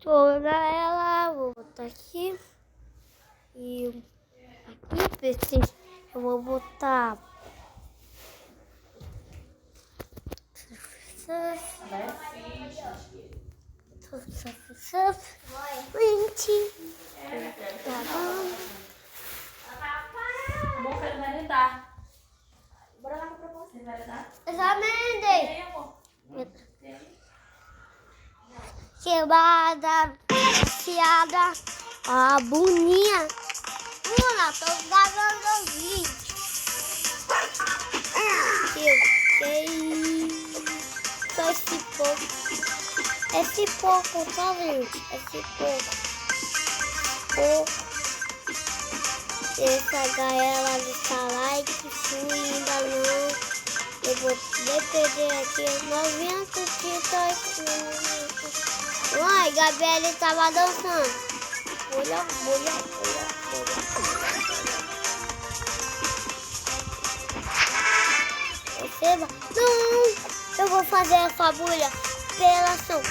toda ela, vou botar aqui. E aqui, eu vou botar tá bom. Amor, quero merendar. Bora lá pra você, merendar? Já merendei. Tem, amor? Quebrada, fiada, a boninha. Mona, tô gravando o vídeo. Só esse pouco. Esse pouco, tá, gente? Esse pouco. Essa galera do like, se ainda não. Eu vou depender aqui 90 títulos. Ai, Gabriele tava dançando. Olha. Perceba? Não, eu vou fazer essa bolha pela ação.